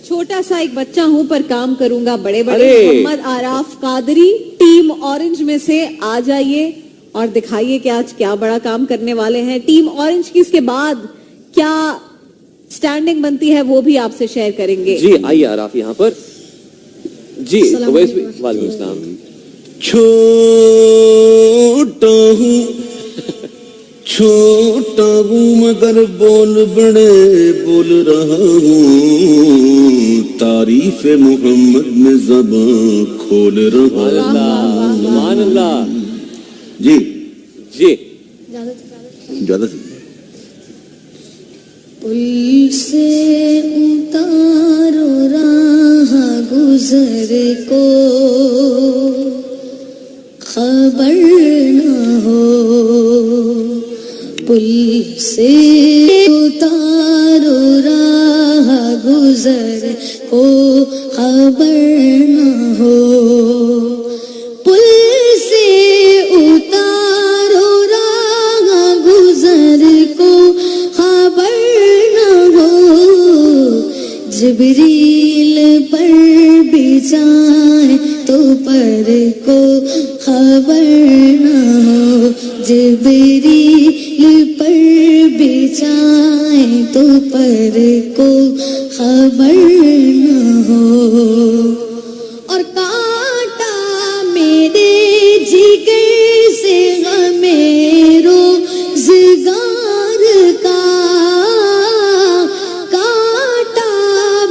छोटा सा एक बच्चा हूँ पर काम करूंगा बड़े बड़े। मोहम्मद आराफ कादरी, टीम ऑरेंज में से आ जाइए और दिखाइए कि आज क्या बड़ा काम करने वाले हैं। टीम ऑरेंज की इसके बाद क्या स्टैंडिंग बनती है वो भी आपसे शेयर करेंगे। जी आइए आराफ यहाँ पर जी। वालेकुम सलाम। छोटा हूँ मगर बोल बड़े बोल रहा हूँ, तारीफ मोहम्मद में ज़बां खोल रहा हूँ। सुभान अल्लाह। जी जी ज्यादा से पुल से उतारो राह गुजर को, खबर न हो। पुल से उतारो राह गुजर को, खबर न हो। पुल से उतारो राह गुजर को, खबर न हो। जिब्रील पर भी जाए तो पर को खबर न हो। जिब्रील पर भी जाए तो पर को खबर न हो। और कांटा मेरे जिगर से मेरो जिगार का, कांटा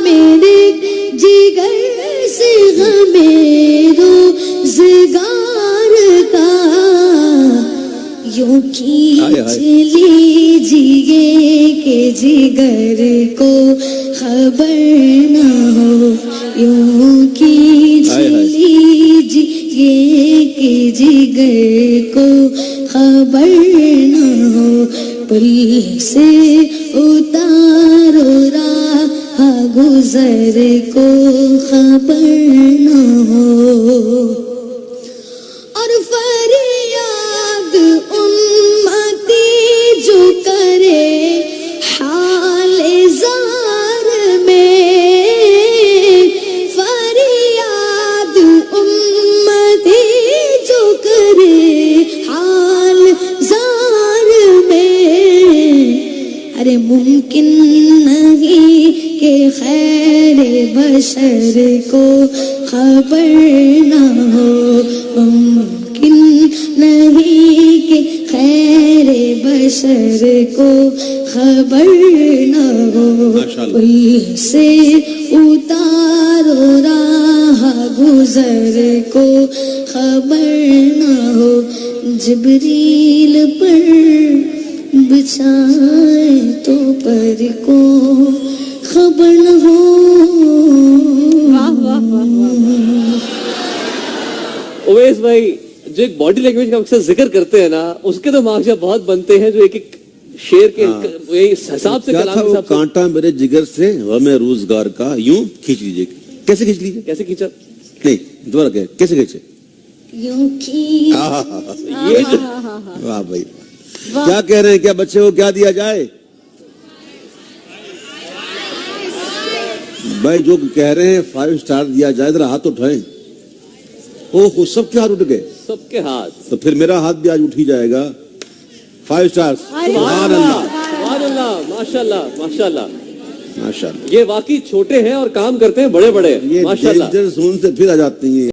मेरे जिगर से मेरो जिगार का। यूं खींच लीजिए के जिगर को खबर न हो। यूं खींच लीजिए के जिगर को खबर न हो। पुल से उतारो राह गुजर को, खबर न हो। और फरियाद उम्मती जो करे हाल ज़ार में, फरियाद उम्मती जो करे हाल ज़ार में। अरे मुमकिन नहीं कि खैर बशर को खबर न हो। मुमकिन नहीं कि खैर बशर को खबर न हो। पुल से उतारो राह गुजर को, खबर न हो। जिब्रील पर बिछाए तो पर को खबर न हो। वाह वाह वाह वाह। उवैस भाई जो एक बॉडी लैंग्वेज का अक्सर जिक्र करते हैं ना, उसके तो मार्क्स बहुत बनते हैं जो एक एक शेर के हिसाब से कलाम वो कांटा मेरे जिगर से हमें रोजगार का, यूं खींच लीजिए। कैसे खींच लीजिए? कैसे खींचा? नहीं दोबारा क्या, कैसे खींचे? यूं खींच। ये वाह भाई, क्या कह रहे हैं? क्या बच्चे को क्या दिया जाए? भाई जो कह रहे हैं 5 स्टार दिया जाए, जरा हाथ उठाएं। ओहो सबके हाथ उठ गए। सबके हाथ। तो फिर मेरा हाथ भी आज उठ ही जाएगा। 5 स्टार्स। सुभान अल्लाह, माशाल्लाह माशाल्लाह माशाल्लाह। ये वाकई छोटे हैं और काम करते हैं बड़े बड़े। ये माशाल्लाह। डेंजर जोन से फिर आ जाती हैं।